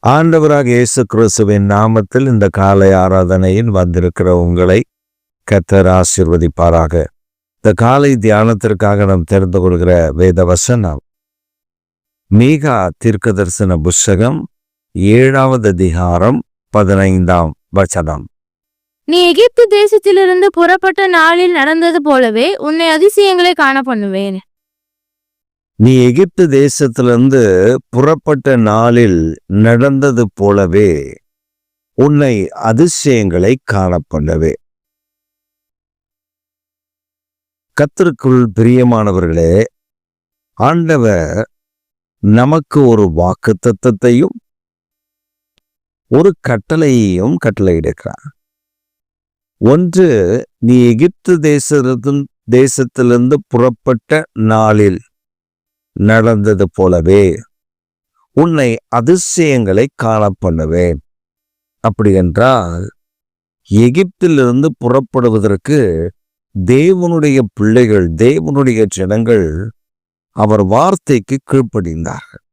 ஆண்டவராக இயேசு கிறிஸ்துவின் நாமத்தில் இந்த காலை ஆராதனையில் வந்திருக்கிற உங்களை கர்த்தர் ஆசீர்வதிப்பாராக. இந்த காலை தியானத்திற்காக நாம் தெரிந்து கொள்கிற வேத வசனம் மீகா தீர்க்கதரிசன புஸ்தகம் 7வது அதிகாரம் 15ஆம் வசனம். நீ எகிப்து தேசத்திலிருந்து புறப்பட்ட நாளில் நடந்தது போலவே உன்னை அதிசயங்களை காண பண்ணுவேன். நீ எகிப்து தேசத்திலிருந்து புறப்பட்ட நாளில் நடந்தது போலவே உன்னை அதிசயங்களை காண பண்ணுவேன். கர்த்தருக்குள் பிரியமானவர்களே, ஆண்டவர் நமக்கு ஒரு வாக்குத்தத்தத்தையும் ஒரு கட்டளையையும் கட்டளையிடுகிறார். ஒன்று, நீ எகிப்து தேசத்திலிருந்து புறப்பட்ட நாளில் நடந்தது போலவே உன்னை அதிசயங்களை காண பண்ணுவேன். அப்படி என்றால் எகிப்திலிருந்து புறப்படுவதற்கு தேவனுடைய பிள்ளைகள், தேவனுடைய ஜனங்கள் அவர் வார்த்தைக்கு கீழ்ப்படிந்தார்கள்.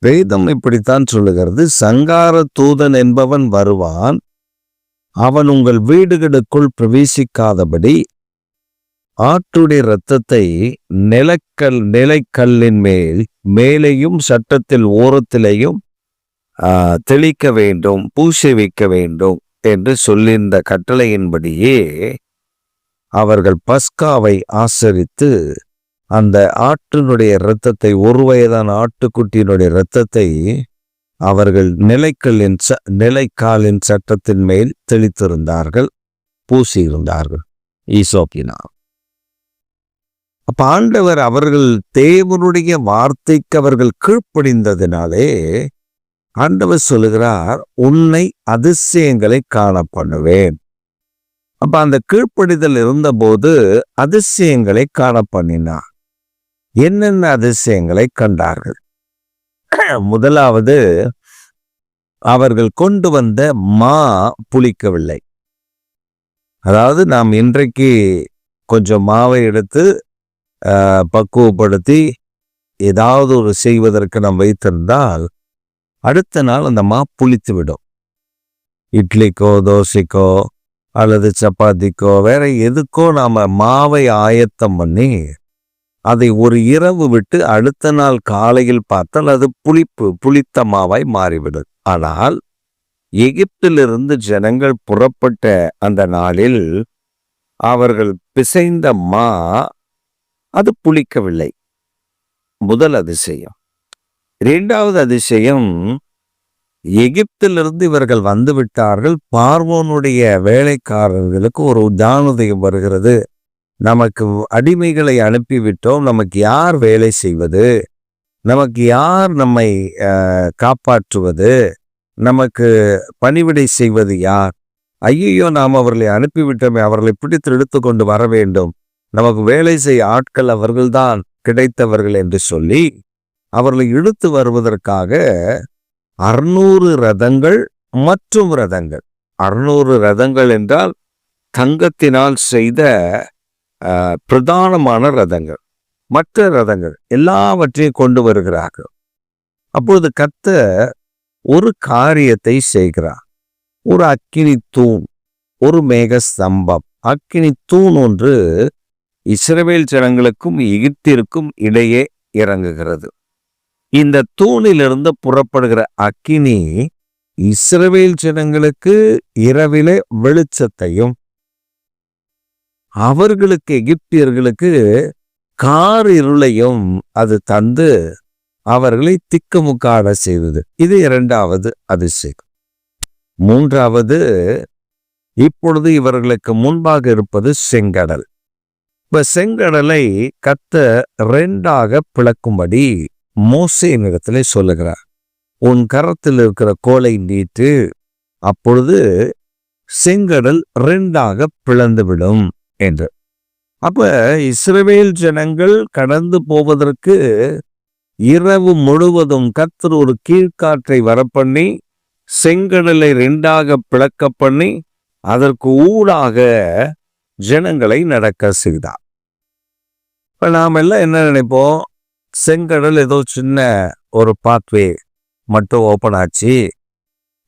வேதம் இப்படித்தான் சொல்லுகிறது, சங்கார தூதன் என்பவன் வருவான், அவன் உங்கள் வீடுகளுக்குள் பிரவேசிக்காதபடி ஆட்டுடைய இரத்தத்தை நிலைக்கல்லின் மேலேயும் சட்டத்தில் ஓரத்திலேயும் தெளிக்க வேண்டும், பூசி வைக்க வேண்டும் என்று சொல்லியிருந்த கட்டளையின்படியே அவர்கள் பஸ்காவை ஆசரித்து அந்த ஆட்டினுடைய இரத்தத்தை, ஒரு வயதான ஆட்டுக்குட்டியினுடைய இரத்தத்தை அவர்கள் நிலைக்காலின் சட்டத்தின் மேல் தெளித்திருந்தார்கள், பூசியிருந்தார்கள் ஈசோப்பினால். அப்ப ஆண்டவர் அவர்கள் தேவனுடைய வார்த்தைக்கு அவர்கள் கீழ்ப்படிந்ததினாலே ஆண்டவர் சொல்லுகிறார், உன்னை அதிசயங்களை காண பண்ணுவேன். அப்ப அந்த கீழ்ப்படிதல் இருந்தபோது அதிசயங்களை காண பண்ணினார். என்னென்ன அதிசயங்களை கண்டார்கள்? முதலாவது, அவர்கள் கொண்டு வந்த மா புளிக்கவில்லை. அதாவது நாம் இன்றைக்கு கொஞ்சம் மாவை எடுத்து பக்குவப்படுத்தி ஏதாவது ஒரு செய்வதற்கு நாம் வைத்திருந்தால் அடுத்த நாள் அந்த மா புளித்து விடும். இட்லிக்கோ தோசைக்கோ அல்லது சப்பாத்திக்கோ வேற எதுக்கோ நாம மாவை ஆயத்தம் பண்ணி அதை ஒரு இரவு விட்டு அடுத்த நாள் காலையில் பார்த்தால் அது புளித்த மாவாய் மாறிவிடும். ஆனால் எகிப்திலிருந்து ஜனங்கள் புறப்பட்ட அந்த நாளில் அவர்கள் பிசைந்த மா அது புளிக்கவில்லை. முதல் அதிசயம். இரண்டாவது அதிசயம், எகிப்திலிருந்து இவர்கள் வந்து விட்டார்கள். பார்வோனுடைய வேலைக்காரர்களுக்கு ஒரு ஞானோதயம் வருகிறது. நமக்கு அடிமைகளை அனுப்பிவிட்டோம், நமக்கு யார் வேலை செய்வது, நமக்கு யார் நம்மை காப்பாற்றுவது, நமக்கு பணிவிடை செய்வது யார்? ஐயோ, நாம் அவர்களை அனுப்பிவிட்டோமே, அவர்களை பிடித்து எடுத்து கொண்டு வர வேண்டும், நமக்கு வேலை செய்ய ஆட்கள் அவர்கள்தான் கிடைத்தவர்கள் என்று சொல்லி அவர்களை இழுத்து வருவதற்காக 600 ரதங்கள் மற்றும் ரதங்கள். 600 ரதங்கள் என்றால் தங்கத்தினால் செய்த பிரதானமான ரதங்கள், மற்ற ரதங்கள் எல்லாவற்றையும் கொண்டு வருகிறார்கள். அப்பொழுது கர்த்தர் ஒரு காரியத்தை செய்கிறார். ஒரு அக்கினி தூண், ஒரு மேக ஸ்தம்பம், அக்கினி தூண் ஒன்று இஸ்ரவேல் ஜனங்களுக்கும் எகிப்திற்கும் இடையே இறங்குகிறது. இந்த தூணிலிருந்து புறப்படுகிற அக்கினி இஸ்ரவேல் ஜனங்களுக்கு இரவிலே வெளிச்சத்தையும், அவர்களுக்கு எகிப்தியர்களுக்கு கார் இருளையும் அது தந்து அவர்களை திக்குமுக்காட செய்தது. இது இரண்டாவது அதிசயம். மூன்றாவது, இப்பொழுது இவர்களுக்கு முன்பாக இருப்பது செங்கடல். இப்ப செங்கடலை கர்த்தர் 2ஆக பிளக்கும்படி மோசேயினிடத்திலே சொல்லுகிறார், உன் கரத்தில் இருக்கிற கோலை நீட்டு, அப்பொழுது செங்கடல் 2ஆக பிளந்துவிடும் என்று. அப்ப இஸ்ரவேல் ஜனங்கள் கடந்து போவதற்கு இரவு முழுவதும் கர்த்தர் ஒரு கீழ்காற்றை வரப்பண்ணி செங்கடலை 2ஆக பிளக்க பண்ணி அதற்கு ஊடாக ஜனங்களை நடக்க செய்தார். இப்ப நாம் எல்லாம் என்ன நினைப்போம், செங்கடல் ஏதோ சின்ன ஒரு பாத்வே, மட்டும் ஓபன் ஆச்சு,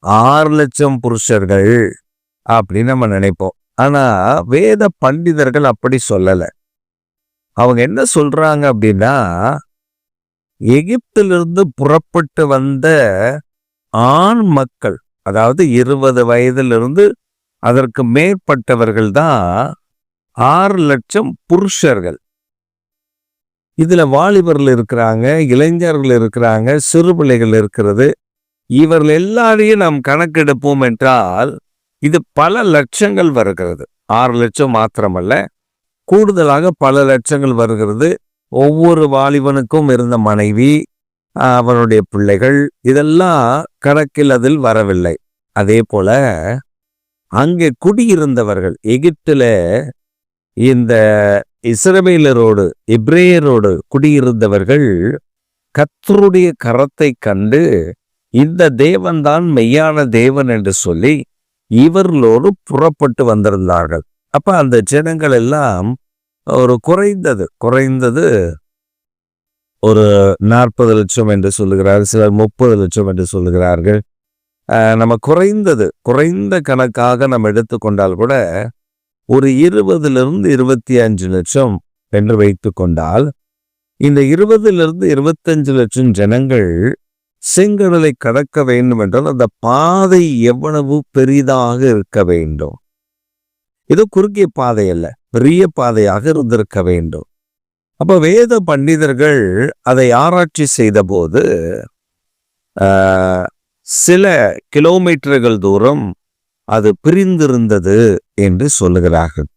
6,00,000 புருஷர்கள் அப்படின்னு நம்ம நினைப்போம். ஆனா வேத பண்டிதர்கள் அப்படி சொல்லல. அவங்க என்ன சொல்றாங்க அப்படின்னா, எகிப்திலிருந்து புறப்பட்டு வந்த ஆண் மக்கள், அதாவது 20 வயதிலிருந்து அதற்கு மேற்பட்டவர்கள் தான் 6,00,000 புருஷர்கள். இதுல வாலிபர்கள் இருக்கிறாங்க, இளைஞர்கள் இருக்கிறாங்க, சிறு பிள்ளைகள் இருக்கிறது. இவர்கள் எல்லாரையும் நாம் கணக்கெடுப்போம் என்றால் இது பல லட்சங்கள் வருகிறது. 6,00,000 மாத்திரமல்ல, கூடுதலாக பல லட்சங்கள் வருகிறது. ஒவ்வொரு வாலிபனுக்கும் இருந்த மனைவி, அவனுடைய பிள்ளைகள், இதெல்லாம் கணக்கில் அதில் வரவில்லை. அதே போல அங்கே குடியிருந்தவர்கள், எகிப்தில இந்த இஸ்ரவேலரோடு எபிரேயரோடு குடியிருந்தவர்கள் கர்த்தருடைய கரத்தை கண்டு இந்த தேவன்தான் மெய்யான தேவன் என்று சொல்லி இவர்களோடு புறப்பட்டு வந்திருந்தார்கள். அப்ப அந்த ஜனங்கள் எல்லாம் ஒரு குறைந்தது ஒரு 40 லட்சம் என்று சொல்லுகிறார்கள், சிலர் 30 லட்சம் என்று சொல்லுகிறார்கள். நம்ம குறைந்த கணக்காக நம்ம எடுத்துக்கொண்டால் கூட ஒரு 20லிருந்து 25 லட்சம் என்று வைத்து கொண்டால், இந்த 20லிருந்து 25 லட்சம் ஜனங்கள் செங்கடலை கடக்க வேண்டும் என்றால் அந்த பாதை எவ்வளவு பெரிதாக இருக்க வேண்டும். இது குறுகிய பாதை அல்ல, பெரிய பாதையாக இருந்திருக்க வேண்டும். அப்ப வேத பண்டிதர்கள் அதை ஆராய்ச்சி செய்த போது சில கிலோமீட்டர்கள் தூரம் அது பிரிந்திருந்தது என்று சொல்லுகிறார்கள்.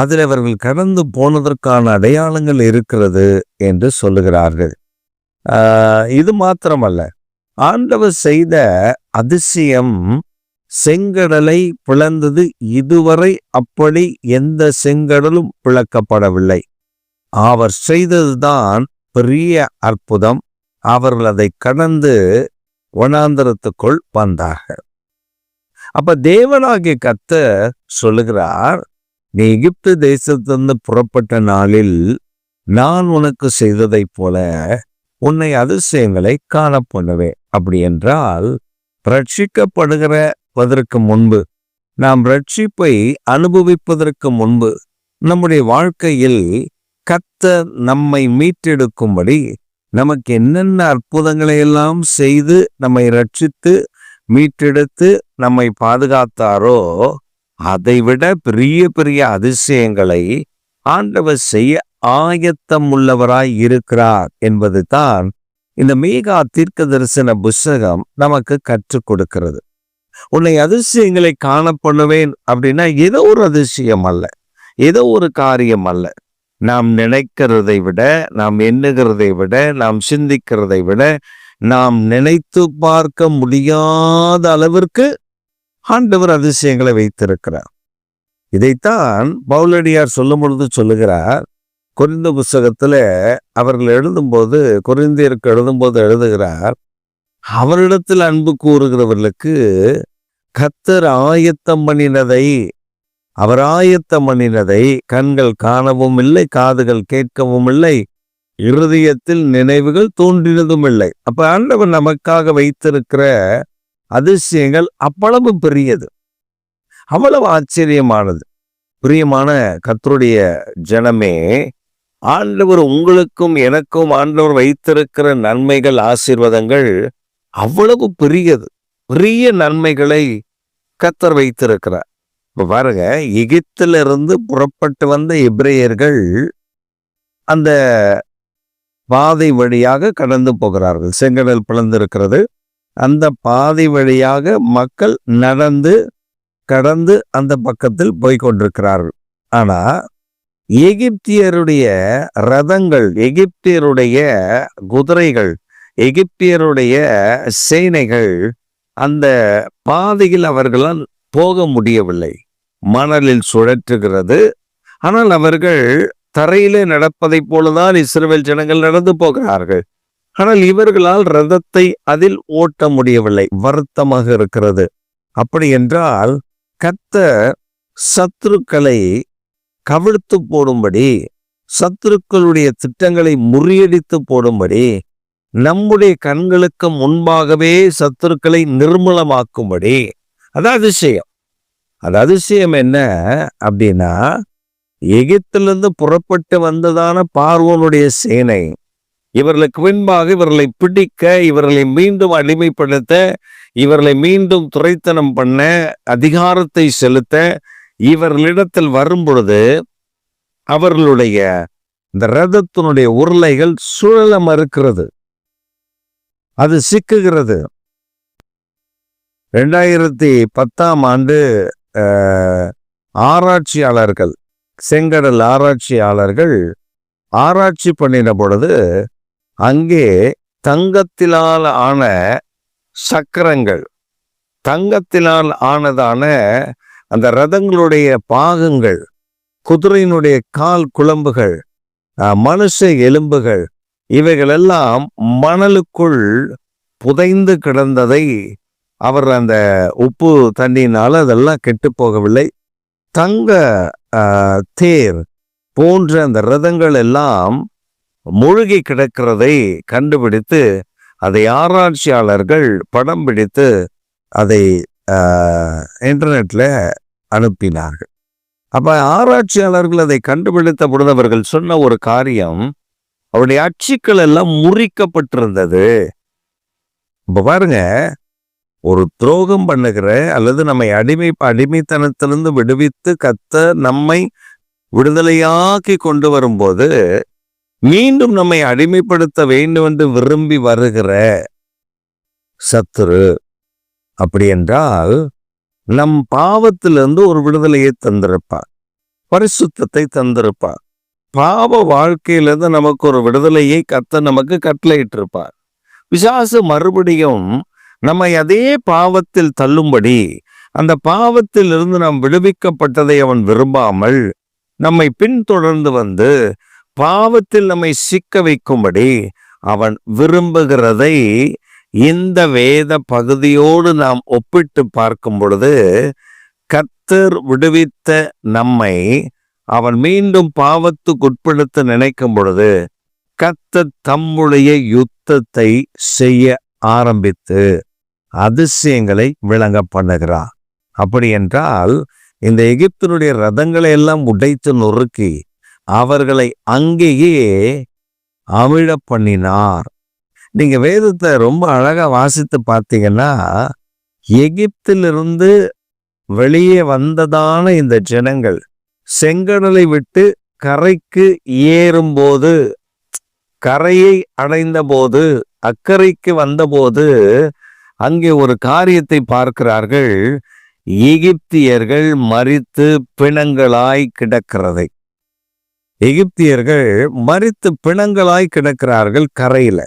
அதில் அவர்கள் கடந்து போனதற்கான அடையாளங்கள் இருக்கிறது என்று சொல்லுகிறார்கள். இது மாத்திரமல்ல, ஆண்டவர் செய்த அதிசயம் செங்கடலை பிளந்தது. இதுவரை அப்படி எந்த செங்கடலும் பிளக்கப்படவில்லை. அவர் செய்ததுதான் பெரிய அற்புதம். அவர்கள் அதை கடந்து வனாந்தரத்துக்குள் வந்தார்கள். அப்ப தேவனாகிய கர்த்தர் சொல்லுகிறார், நீ எகிப்து தேசத்திலிருந்து புறப்பட்ட நாளில் நான் உனக்கு செய்ததைப் போல உன்னை அதிசயங்களை காண பண்ணுவேன். அப்படி என்றால் ரட்சிக்கப்படுகிறதற்கு முன்பு, நாம் ரட்சிப்பை அனுபவிப்பதற்கு முன்பு நம்முடைய வாழ்க்கையில் கர்த்தர் நம்மை மீட்டெடுக்கும்படி நமக்கு என்னென்ன அற்புதங்களை எல்லாம் செய்து நம்மை ரட்சித்து மீட்டெடுத்து நம்மை பாதுகாத்தாரோ அதைவிட பெரிய பெரிய அதிசயங்களை ஆண்டவர் செய்ய ஆயத்தம் உள்ளவராய் இருக்கிறார் என்பது தான் இந்த மீகா தீர்க்க தரிசன புஸ்தகம் நமக்கு கற்றுக் கொடுக்கிறது. உன்னை அதிசயங்களை காண பண்ணுவேன் அப்படின்னா ஏதோ ஒரு அதிசயம் அல்ல, ஏதோ ஒரு காரியம் அல்ல. நாம் நினைக்கிறதை விட, நாம் எண்ணுகிறதை விட, நாம் சிந்திக்கிறதை விட, நாம் நினைத்து பார்க்க முடியாத அளவிற்கு ஆண்டவர் அதிசயங்களை வைத்திருக்கிறார். இதைத்தான் பவுலடியார் சொல்லும் பொழுது சொல்லுகிறார். கொரிந்த புஸ்தகத்துல அவர்கள் எழுதும்போது, கொரிந்தியருக்கு எழுதும்போது எழுதுகிறார், அவரிடத்தில் அன்பு கூறுகிறவர்களுக்கு கர்த்தர் ஆயத்தம் பண்ணினதை, அவர் ஆயத்தம் பண்ணினதை கண்கள் காணவும் இல்லை, காதுகள் கேட்கவும் இல்லை, இருதயத்தில் நினைவுகள் தோன்றினதும் இல்லை. அப்ப ஆண்டவர் நமக்காக வைத்திருக்கிற அதிசயங்கள் அவ்வளவு பெரியது, அவ்வளவு ஆச்சரியமானது. பிரியமான கர்த்தருடைய ஜனமே, ஆண்டவர் உங்களுக்கும் எனக்கும் ஆண்டவர் வைத்திருக்கிற நன்மைகள், ஆசீர்வாதங்கள் அவ்வளவு பெரியது. பெரிய நன்மைகளை கர்த்தர் வைத்திருக்கிறார். இப்ப பாருங்க, எகிப்திலிருந்து புறப்பட்டு வந்த எபிரேயர்கள் அந்த பாதை வழியாக கடந்து போகிறார்கள். செங்கடல் பிளந்திருக்கிறது. அந்த பாதை வழியாக மக்கள் நடந்து கடந்து அந்த பக்கத்தில் போய்கொண்டிருக்கிறார்கள். ஆனா எகிப்தியருடைய ரதங்கள், எகிப்தியருடைய குதிரைகள், எகிப்தியருடைய சேனைகள் அந்த பாதையில் அவர்களால் போக முடியவில்லை. மணலில் சுழற்றுகிறது. ஆனால் அவர்கள் தரையிலே நடப்பதைப் போலதான் இஸ்ரவேல் ஜனங்கள் நடந்து போகிறார்கள். ஆனால் இவர்களால் ரதத்தை அதில் ஓட்ட முடியவில்லை. வருத்தமாக இருக்கிறது. அப்படி என்றால் கர்த்தர் சத்துருக்களை கவிழ்த்து போடும்படி, சத்துருக்களுடைய திட்டங்களை முறியடித்து போடும்படி நம்முடைய கண்களுக்கு முன்பாகவே சத்துருக்களை நிர்மூலமாக்கும்படி. அது அதிசயம். அது அதிசயம் என்ன அப்படின்னா, எகிப்திலிருந்து புறப்பட்டு வந்ததான பார்வோனுடைய சேனை இவர்களுக்கு பின்பாக இவர்களை பிடிக்க, இவர்களை மீண்டும் அடிமைப்படுத்த, இவர்களை மீண்டும் துரைத்தனம் பண்ண, அதிகாரத்தை செலுத்த இவர்களிடத்தில் வரும் பொழுது அவர்களுடைய இந்த ரதத்தினுடைய உருளைகள் சுழல மறுக்கிறது, அது சிக்குகிறது. 2010ஆம் ஆண்டு ஆராய்ச்சியாளர்கள், செங்கடல் ஆராய்ச்சியாளர்கள் ஆராய்ச்சி பண்ணின பொழுது அங்கே தங்கத்தினால் ஆன சக்கரங்கள், தங்கத்தினால் ஆனதான அந்த ரதங்களுடைய பாகங்கள், குதிரையினுடைய கால் குழம்புகள், மனுஷ எலும்புகள், இவைகளெல்லாம் மணலுக்குள் புதைந்து கிடந்ததை அவர் அந்த உப்பு தண்ணியினால அதெல்லாம் கெட்டு போகவில்லை. தங்க தேர் போன்ற அந்த ரதங்கள் எல்லாம் மூழ்கி கிடக்கிறதை கண்டுபிடித்து அதை ஆராய்ச்சியாளர்கள் படம் பிடித்து அதை இன்டர்நெட்ல அனுப்பினார்கள். அப்ப ஆராய்ச்சியாளர்கள் அதை கண்டுபிடித்த பொழுது அவர்கள் சொன்ன ஒரு காரியம், அவருடைய அச்சுக்கள் எல்லாம் முறிக்கப்பட்டிருந்தது. இப்ப பாருங்க, ஒரு துரோகம் பண்ணுகிற அல்லது நம்மை அடிமைத்தனத்திலிருந்து விடுவித்து கர்த்தர் நம்மை விடுதலையாக்கி கொண்டு வரும்போது மீண்டும் நம்மை அடிமைப்படுத்த வேண்டும் என்று விரும்பி வருகிற சத்துரு, அப்படி என்றால் நம் பாவத்திலிருந்து ஒரு விடுதலையை தந்திருப்பார், பரிசுத்தத்தை தந்திருப்பார். பாவ வாழ்க்கையிலிருந்து நமக்கு ஒரு விடுதலையை கர்த்தர் நமக்கு கட்டளையிட்டிருப்பார். பிசாசு மறுபடியும் நம்மை அதே பாவத்தில் தள்ளும்படி, அந்த பாவத்தில் இருந்து நாம் விடுவிக்கப்பட்டதை அவன் விரும்பாமல் நம்மை பின்தொடர்ந்து வந்து பாவத்தில் நம்மை சிக்க வைக்கும்படி அவன் விரும்புகிறதை இந்த வேத பகுதியோடு நாம் ஒப்பிட்டு பார்க்கும் பொழுது, கர்த்தர் விடுவித்த நம்மை அவன் மீண்டும் பாவத்துக்கு உட்படுத்த நினைக்கும் பொழுது கர்த்தர் தம்முடைய யுத்தத்தை செய்ய ஆரம்பித்து அதிசயங்களை விளங்க பண்ணுகிறார். அப்படி என்றால் இந்த எகிப்தினுடைய ரதங்களை எல்லாம் உடைத்து நொறுக்கி அவர்களை அங்கேயே அமிழ பண்ணினார். நீங்க வேதத்தை ரொம்ப அழகா வாசித்து பார்த்தீங்கன்னா, எகிப்திலிருந்து வெளியே வந்ததான இந்த ஜனங்கள் செங்கடலை விட்டு கரைக்கு ஏறும்போது, கரையை அடைந்த போது, அக்கறைக்கு வந்தபோது அங்கே ஒரு காரியத்தை பார்க்கிறார்கள். எகிப்தியர்கள் மரித்து பிணங்களாய் கிடக்கிறதை, எகிப்தியர்கள் மரித்து பிணங்களாய் கிடக்கிறார்கள் கரையில.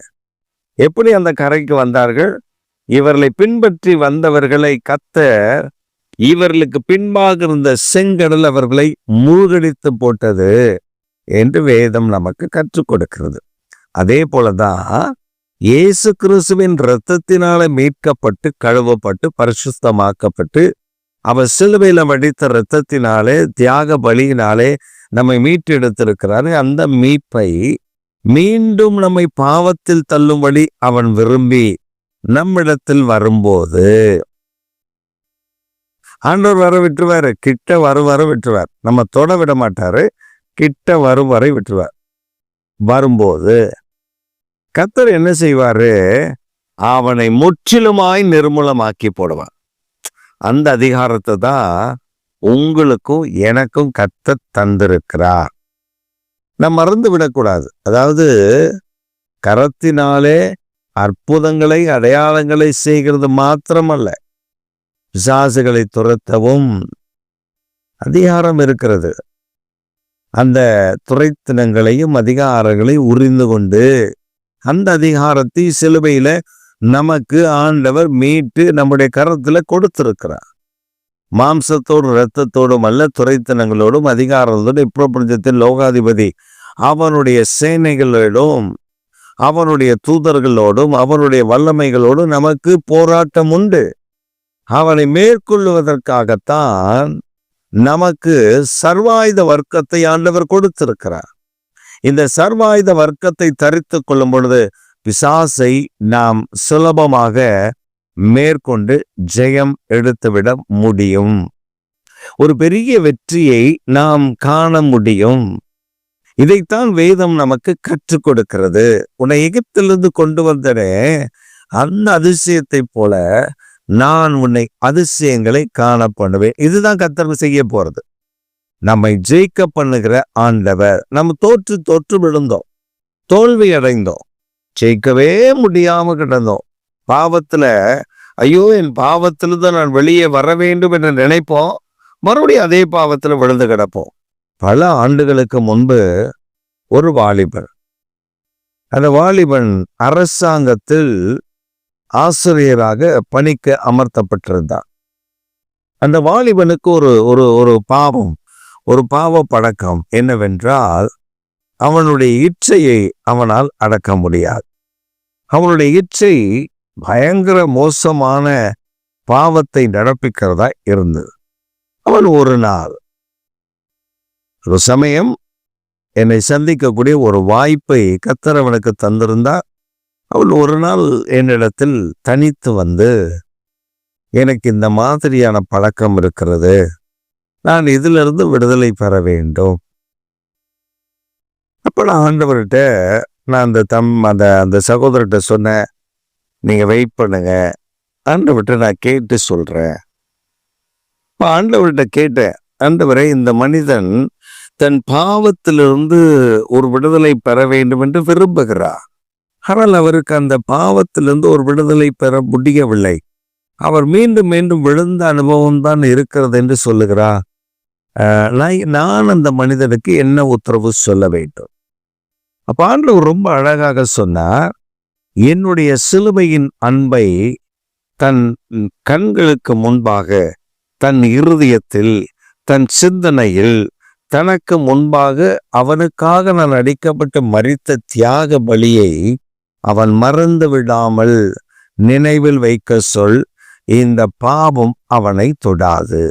எப்படி அந்த கரைக்கு வந்தார்கள்? இவர்களை பின்பற்றி வந்தவர்களை கர்த்தர் இவர்களுக்கு பின்பாக இருந்த செங்கடல் அவர்களை மூழ்கடித்து போட்டது என்று வேதம் நமக்கு கற்றுக் கொடுக்கிறது. அதே போலதான் இயேசு கிறிஸ்துவின் இரத்தத்தினால மீட்கப்பட்டு கழுவப்பட்டு பரிசுத்தமாக்கப்பட்டு அவர் சிலுவையில வடித்த இரத்தத்தினாலே தியாக பலியினாலே நம்மை மீட்டெடுத்திருக்கிறார். அந்த மீட்பை மீண்டும் நம்மை பாவத்தில் தள்ளும்படி அவன் விரும்பி நம்மிடத்தில் வரும்போது ஆண்டவர் வர விட்டுருவாரு, கிட்ட வர விட்டுருவார். நம்ம தொட விட மாட்டாரு, கிட்ட வரும் வரை விட்டுருவார். வரும்போது கர்த்தர் என்ன செய்வாரு? அவனை முற்றிலுமாய் நிர்மூலமாக்கி போடுவார். அந்த அதிகாரத்தை தான் உங்களுக்கும் எனக்கும் கர்த்தர் தந்திருக்கிறார். நம்ம மறந்து விடக்கூடாது. அதாவது கரத்தினாலே அற்புதங்களை அடையாளங்களை செய்கிறது மாத்திரமல்ல, பிசாசுகளை துரத்தவும் அதிகாரம் இருக்கிறது. அந்த துரைத்தனங்களையும் அதிகாரங்களையும் உரிந்து கொண்டு அந்த அதிகாரத்தை சிலுவையில நமக்கு ஆண்டவர் மீட்டு நம்முடைய கரத்துல கொடுத்திருக்கிறார். மாம்சத்தோடும் இரத்தத்தோடும் அல்ல, துரைத்தனங்களோடும் அதிகாரத்தோடும் இப்பிரபஞ்சத்தின் லோகாதிபதி அவனுடைய சேனைகளோடும் அவனுடைய தூதர்களோடும் அவனுடைய வல்லமைகளோடும் நமக்கு போராட்டம் உண்டு. அவனை மேற்கொள்வதற்காகத்தான் நமக்கு சர்வாயுத வர்க்கத்தை ஆண்டவர் கொடுத்திருக்கிறார். இந்த சர்வாயுத வர்க்கத்தை தரித்து கொள்ளும் பொழுது பிசாசை நாம் சுலபமாக மேற்கொண்டு ஜெயம் எடுத்துவிட முடியும். ஒரு பெரிய வெற்றியை நாம் காண முடியும். இதைத்தான் வேதம் நமக்கு கற்றுக் கொடுக்கிறது. உன்னை எகிப்திலிருந்து கொண்டு வந்தனே, அந்த அதிசயத்தை போல நான் உன்னை அதிசயங்களை காண பண்ணுவேன். இதுதான் கர்த்தர் செய்ய போறது. நம்மை ஜெயிக்க பண்ணுகிற ஆண்டவர். நம்ம தோற்று விழுந்தோம், தோல்வி அடைந்தோம், ஜெயிக்கவே முடியாம கிடந்தோம். பாவத்துல ஐயோ என் பாவத்திலிருந்து நான் வெளியே வர வேண்டும் என்று நினைப்போம். மறுபடியும் அதே பாவத்துல விழுந்து கிடப்போம். பல ஆண்டுகளுக்கு முன்பு ஒரு வாலிபன், அந்த வாலிபன் அரசாங்கத்தில் ஆசிரியராக பணிக்கு அமர்த்தப்பட்டிருந்தான். அந்த வாலிபனுக்கு ஒரு பாவ பழக்கம் என்னவென்றால், அவனுடைய இச்சையை அவனால் அடக்க முடியாது. அவனுடைய இச்சை பயங்கர மோசமான பாவத்தை நடப்பிக்கிறதா இருந்தது. அவன் ஒரு சமயம் என்னை சந்திக்கக்கூடிய ஒரு வாய்ப்பை கர்த்தர் அவனுக்கு தந்திருந்தார். அவன் ஒரு நாள் என்னிடத்தில் தனித்து வந்து, எனக்கு இந்த மாதிரியான பழக்கம் இருக்கிறது, நான் இதிலிருந்து விடுதலை பெற வேண்டும். அப்ப நான் ஆண்டவர்கிட்ட, நான் அந்த சகோதரர்கிட்ட சொன்னேன், நீங்க வெயிட் பண்ணுங்க, ஆண்டவர்கிட்ட நான் கேட்டு சொல்றேன். இப்ப ஆண்டவர்கிட்ட கேட்டேன், ஆண்டவரே, இந்த மனிதன் தன் பாவத்திலிருந்து ஒரு விடுதலை பெற வேண்டும் என்று விரும்புகிறார். ஆனால் அவருக்கு அந்த பாவத்திலிருந்து ஒரு விடுதலை பெற முடியவில்லை. அவர் மீண்டும் மீண்டும் விழுந்த அனுபவம் தான் இருக்கிறது என்று சொல்லுகிறார். நான் அந்த மனிதனுக்கு என்ன உத்தரவு சொல்ல வேண்டும்? அப்ப ஆண்டவர் ரொம்ப அழகாக சொன்னார், என்னுடைய சிலுவையின் அன்பை தன் கண்களுக்கு முன்பாக, தன் இருதயத்தில், தன் சிந்தனையில், தனக்கு முன்பாக அவனுக்காக நான் அடிக்கப்பட்டு மரித்த தியாக பலியை அவன் மறந்து விடாமல் நினைவில் வைக்க சொல். இந்த பாவம் அவனை தொடாது,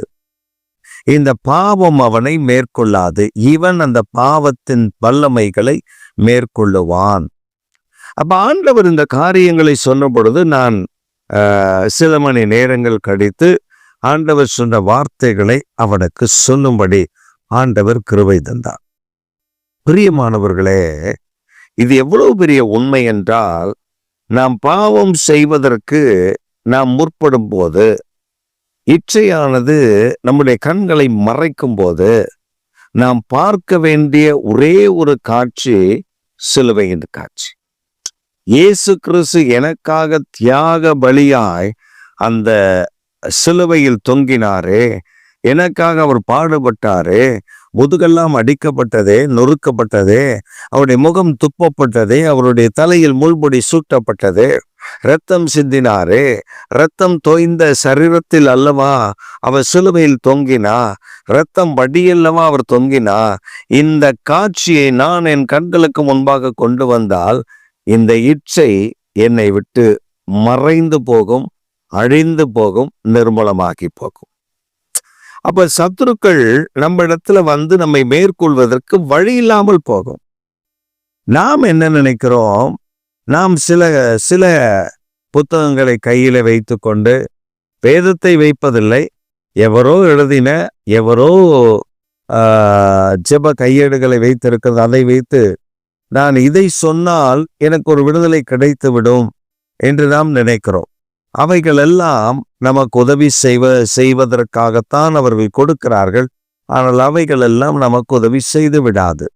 இந்த பாவம் அவனை மேற்கொள்ளாது. இவன் அந்த பாவத்தின் வல்லமைகளை மேற்கொள்ளுவான். அப்ப ஆண்டவர் இந்த காரியங்களை சொன்ன பொழுது நான் சில மணி நேரங்கள் கழித்து ஆண்டவர் சொன்ன வார்த்தைகளை அவனுக்கு சொல்லும்படி ஆண்டவர் கிருபை தந்தார். பிரியமானவர்களே, இது எவ்வளவு பெரிய உண்மை என்றால், நாம் பாவம் செய்வதற்கு நாம் முற்படும் போது, இச்சையானது நம்முடைய கண்களை மறைக்கும் போது, நாம் பார்க்க வேண்டிய ஒரே ஒரு காட்சி சிலுவையின் காட்சி. இயேசு கிறிஸ்து எனக்காக தியாக பலியாய் அந்த சிலுவையில் தொங்கினாரே, எனக்காக அவர் பாடுபட்டாரே, முதுகெல்லாம் அடிக்கப்பட்டதே, நொறுக்கப்பட்டதே, அவருடைய முகம் துப்பப்பட்டதே, அவருடைய தலையில் முள்முடி சூட்டப்பட்டதே, இரத்தம் சிந்தினாரே, இரத்தம் தோய்ந்த சரீரத்தில் அல்லவா அவர் சிலுவையில் தொங்கினா, இரத்தம் வடியல்லவா அவர் தொங்கினா. இந்த காட்சியை நான் என் கண்களுக்கு முன்பாக கொண்டு வந்தால், இந்த இச்சை என்னை விட்டு மறைந்து போகும், அழிந்து போகும், நிர்மூலமாகி போகும். அப்ப சத்துருக்கள் நம்ம இடத்துல வந்து நம்மை மேற்கொள்வதற்கு வழி இல்லாமல் போகும். நாம் என்ன நினைக்கிறோம்? நாம் சில புத்தகங்களை கையில வைத்து கொண்டு வேதத்தை வைப்பதில்லை, எவரோ எழுதின, எவரோ ஜெப கையேடுகளை வைத்திருக்கிறது, அதை வைத்து நான் இதை சொன்னால் எனக்கு ஒரு விடுதலை கிடைத்து விடும் என்று நாம் நினைக்கிறோம். அவைகள் எல்லாம் நமக்கு உதவி செய்வதற்காகத்தான் அவர்கள் கொடுக்கிறார்கள். ஆனால் அவைகள் எல்லாம் நமக்கு உதவி செய்து விடாது.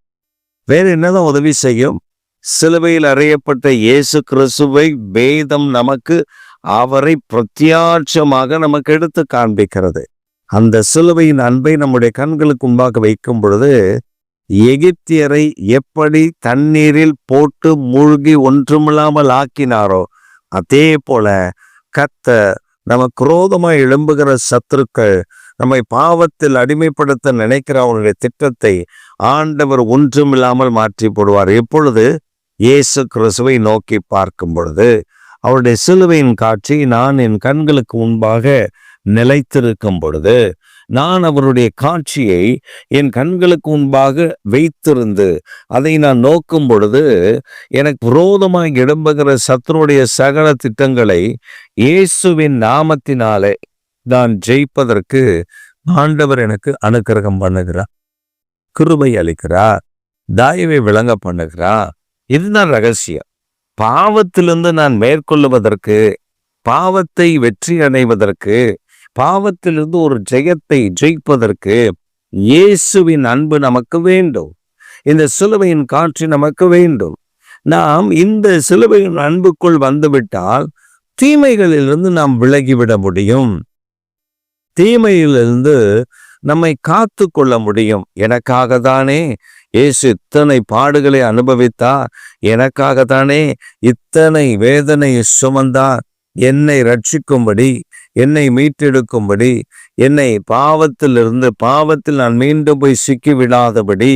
வேற என்னதான் உதவி செய்யும்? சிலுவையில் அறையப்பட்ட இயேசு கிறிஸ்துவை வேதம் நமக்கு, அவரை பிரத்யட்சமாக நமக்கு எடுத்து காண்பிக்கிறது. அந்த சிலுவையின் அன்பை நம்முடைய கண்களுக்கு முன்பாக வைக்கும் பொழுது, எகிப்தியரை எப்படி தண்ணீரில் போட்டு மூழ்கி ஒன்றுமில்லாமல் ஆக்கினாரோ, அதே போல கர்த்தர் நமக்கு விரோதமாய் எழும்புகிற சத்துருக்கள், நம்மை பாவத்தில் அடிமைப்படுத்த நினைக்கிற அவனுடைய திட்டத்தை ஆண்டவர் ஒன்றுமில்லாமல் மாற்றி போடுவார். எப்பொழுது? இயேசு கிறிஸ்துவை நோக்கி பார்க்கும் பொழுது. அவருடைய சிலுவையின் காட்சி நான் என் கண்களுக்கு முன்பாக நிலைத்திருக்கும் பொழுது, நான் அவருடைய காட்சியை என் கண்களுக்கு முன்பாக வைத்திருந்து அதை நான் நோக்கும் பொழுது எனக்கு விரோதமாக எழும்புகிற சத்துருடைய சகல திட்டங்களை இயேசுவின் நாமத்தினாலே நான் ஜெயிப்பதற்கு ஆண்டவர் எனக்கு அனுக்கிரகம் பண்ணுகிறார், கிருபை அளிக்கிறார், தயவை விளங்க பண்ணுகிறார். இதுதான் ரகசியம். பாவத்திலிருந்து நான் மேற்கொள்ளுவதற்கு, பாவத்தை வெற்றி அடைவதற்கு, பாவத்திலிருந்து ஒரு ஜெயத்தை ஜெயிப்பதற்கு இயேசுவின் அன்பு நமக்கு வேண்டும். இந்த சிலுவையின் காட்சி நமக்கு வேண்டும். நாம் இந்த சிலுவையின் அன்புக்குள் வந்துவிட்டால் தீமைகளிலிருந்து நாம் விலகிவிட முடியும். தீமையிலிருந்து நம்மை காத்து கொள்ள முடியும். எனக்காக தானே இயேசு இத்தனை பாடுகளை அனுபவித்தார், எனக்காக தானே இத்தனை வேதனையை சுமந்தார், என்னை ரட்சிக்கும்படி, என்னை மீட்டெடுக்கும்படி, என்னை பாவத்தில் நான் மீண்டும் போய் சிக்கி விடாதபடி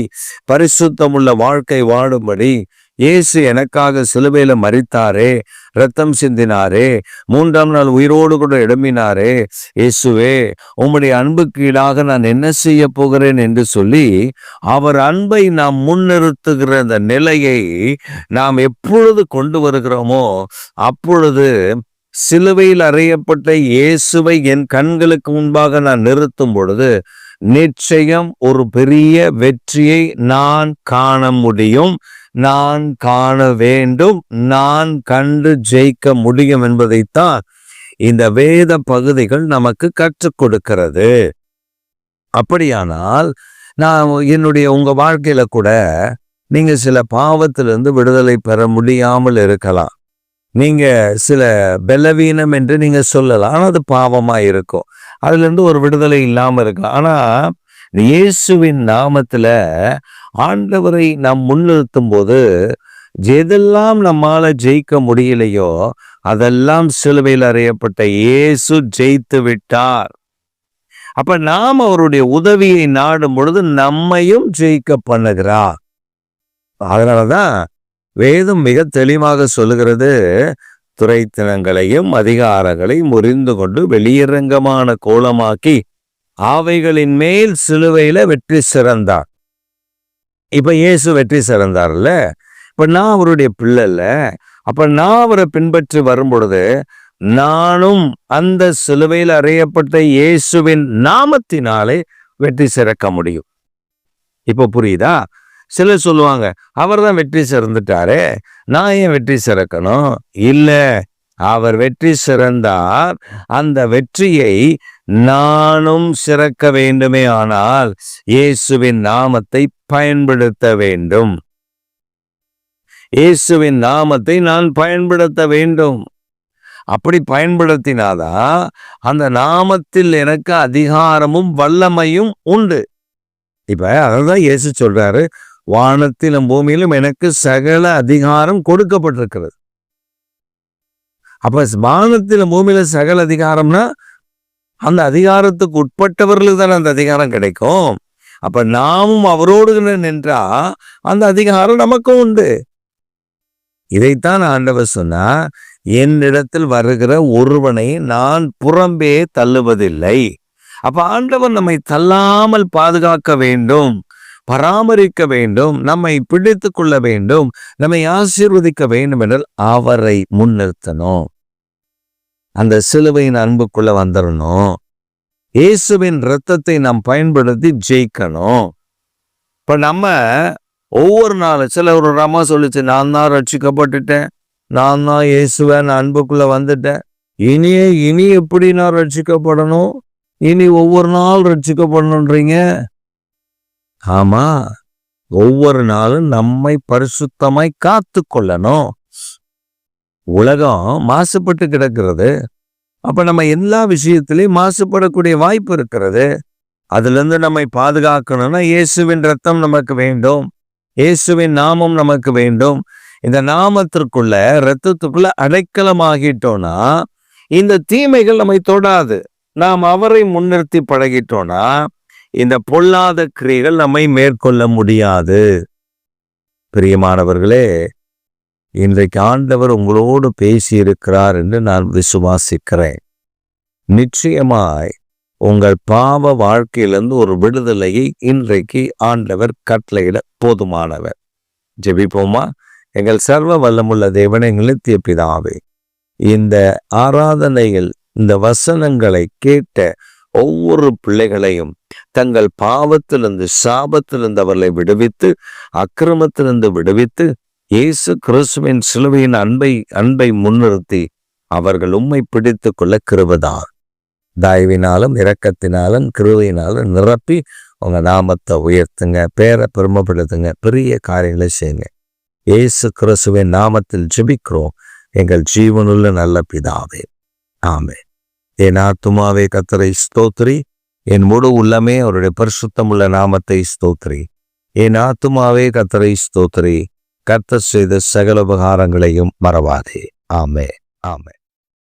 பரிசுத்தமுள்ள வாழ்க்கை வாழும்படி இயேசு எனக்காக சிலுவையில மரித்தாரே, இரத்தம் சிந்தினாரே, 3ஆம் நாள் உயிரோடு கூட எழும்பினாரே. இயேசுவே, உம்முடைய அன்புக்கு ஈடாக நான் என்ன செய்ய போகிறேன் என்று சொல்லி அவர் அன்பை நாம் முன்னிறுத்துகிற அந்த நிலையை நாம் எப்பொழுது கொண்டு வருகிறோமோ அப்பொழுது சிலுவையில் அறையப்பட்ட இயேசுவை என் கண்களுக்கு முன்பாக நான் நிறுத்தும் பொழுது நிச்சயம் ஒரு பெரிய வெற்றியை நான் காண முடியும், நான் காண வேண்டும், நான் கண்டு ஜெயிக்க முடியும் என்பதைத்தான் இந்த வேத பகுதிகள் நமக்கு கற்றுக் கொடுக்கிறது. அப்படியானால் நான் உங்க வாழ்க்கையில கூட நீங்க சில பாவத்திலிருந்து விடுதலை பெற முடியாமல் இருக்கலாம். நீங்க சில பலவீனம் என்று நீங்க சொல்லலாம், ஆனா அது பாவமா இருக்கும். அதுல இருந்து ஒரு விடுதலை இல்லாம இருக்கலாம். ஆனா இயேசுவின் நாமத்துல ஆண்டவரை நாம் முன்னிறுத்தும் போது எதெல்லாம் நம்மால ஜெயிக்க முடியலையோ அதெல்லாம் சிலுவையில் அறையப்பட்ட இயேசு ஜெயித்து விட்டார். அப்ப நாம் அவருடைய உதவியை நாடும் பொழுது நம்மையும் ஜெயிக்க பண்ணுகிறார். அதனாலதான் வேதம் மிக தெளிவாக சொல்லுகிறது, துரைத்தனங்களையும் அதிகாரங்களையும் முறிந்து கொண்டு வெளியரங்கமான கோலமாக்கி அவைகளின் மேல் சிலுவையில வெற்றி சிறந்தார். இப்ப இயேசு வெற்றி சிறந்தார்ல, இப்ப நான் அவருடைய பிள்ளைல, அப்ப நான் அவரை பின்பற்றி வரும் பொழுது நானும் அந்த சிலுவையில் அறையப்பட்ட இயேசுவின் நாமத்தினாலே வெற்றி சிறக்க முடியும். இப்ப புரியுதா? சிலர் சொல்லுவாங்க, அவர் தான் வெற்றி சிறந்துட்டாரே, நான் ஏன் வெற்றி சிறக்கணும்? இல்ல, அவர் வெற்றி சிறந்தார். அந்த வெற்றியை நானும் சிறக்க வேண்டுமே ஆனால் இயேசுவின் நாமத்தை பயன்படுத்த வேண்டும். இயேசுவின் நாமத்தை நான் பயன்படுத்த வேண்டும். அப்படி பயன்படுத்தினாதான் அந்த நாமத்தில் எனக்கு அதிகாரமும் வல்லமையும் உண்டு. இப்ப அதான் இயேசு சொல்றாரு, வானத்திலும் பூமியிலும் எனக்கு சகல அதிகாரம் கொடுக்கப்பட்டிருக்கிறது. அப்ப வானத்திலும் பூமியில சகல அதிகாரம்னா அந்த அதிகாரத்துக்கு உட்பட்டவர்களுக்கு தானே அந்த அதிகாரம் கிடைக்கும். அப்ப நாமும் அவரோடு நின்றா அந்த அதிகாரம் நமக்கும் உண்டு. இதைத்தான் ஆண்டவர் சொன்னா, என்னிடத்தில் வருகிற ஒருவனை நான் புறம்பே தள்ளுவதில்லை. அப்ப ஆண்டவர் நம்மை தள்ளாமல் பாதுகாக்க வேண்டும், பராமரிக்க வேண்டும், நம்மை பிடித்து கொள்ள வேண்டும், நம்மை ஆசீர்வதிக்க வேண்டும் என்றால் அவரை முன்னிறுத்தணும். அந்த சிலுவையின் அன்புக்குள்ள வந்துடணும். இயேசுவின் இரத்தத்தை நாம் பயன்படுத்தி ஜெயிக்கணும். இப்ப நம்ம ஒவ்வொரு நாளும் சில ஒரு அம்மா சொல்லிச்சு, நான் தான் ரட்சிக்கப்பட்டுட்டேன், நான் தான் இயேசுவன் அன்புக்குள்ள வந்துட்டேன், இனி எப்படி நான் ரட்சிக்கப்படணும், இனி ஒவ்வொரு நாள் ரட்சிக்கப்படணுன்றீங்க. ஆமா, ஒவ்வொரு நாளும் நம்மை பரிசுத்தமாய் காத்து கொள்ளணும். உலகம் மாசுபட்டு கிடக்கிறது. அப்ப நம்ம எல்லா விஷயத்திலையும் மாசுபடக்கூடிய வாய்ப்பு இருக்கிறது. அதுல இருந்து நம்மை பாதுகாக்கணும்னா இயேசுவின் ரத்தம் நமக்கு வேண்டும், இயேசுவின் நாமம் நமக்கு வேண்டும். இந்த நாமத்திற்குள்ள இரத்தத்துக்குள்ள அடைக்கலமாகிட்டோம்னா இந்த தீமைகள் நம்மை தொடாது. நாம் அவரை முன்னிறுத்தி பழகிட்டோம்னா இந்த பொல்லாத கிரியைகள் நம்மை மேற்கொள்ள முடியாது. பிரியமானவர்களே, இன்றைக்கு ஆண்டவர் உங்களோடு பேசி இருக்கிறார் என்று நான் விசுவாசிக்கிறேன். நிச்சயமாய் உங்கள் பாவ வாழ்க்கையிலிருந்து ஒரு விடுதலையை இன்றைக்கு ஆண்டவர் கட்டளையிட போதுமானவர். ஜெபிப்போமா? எங்கள் சர்வ வல்லமுள்ள தேவனே, எங்கள் நித்திய பிதாவே, இந்த ஆராதனையில் இந்த வசனங்களை கேட்ட ஒவ்வொரு பிள்ளைகளையும் தங்கள் பாவத்திலிருந்து சாபத்திலிருந்து அவர்களை விடுவித்து, அக்கிரமத்திலிருந்து விடுவித்து, இயேசு கிறிஸ்துவின் சிலுவையின் அன்பை முன்னிறுத்தி அவர்கள் உம்மை பிடித்து கொள்ள கிருபைதார். தயவினாலும் இரக்கத்தினாலும் கிருபையினாலும் நிரப்பி உங்க நாமத்தை உயர்த்துங்க, பேரை பெருமைப்படுத்துங்க, பெரிய காரியங்களை செய்யுங்க. இயேசு கிறிஸ்துவின் நாமத்தில் ஜெபிக்கிறோம் எங்கள் ஜீவனுள்ள நல்ல பிதாவே, ஆமென். என் ஆத்துமாவே கர்த்தரை ஸ்தோத்திரி, என் முழு உள்ளமே அவருடைய பரிசுத்தமுள்ள நாமத்தை ஸ்தோத்திரி. என் ஆத்துமாவே கர்த்தரை ஸ்தோத்திரி, கர்த்தர் செய்த சகல உபகாரங்களையும் மறவாதே. ஆமென், ஆமென்.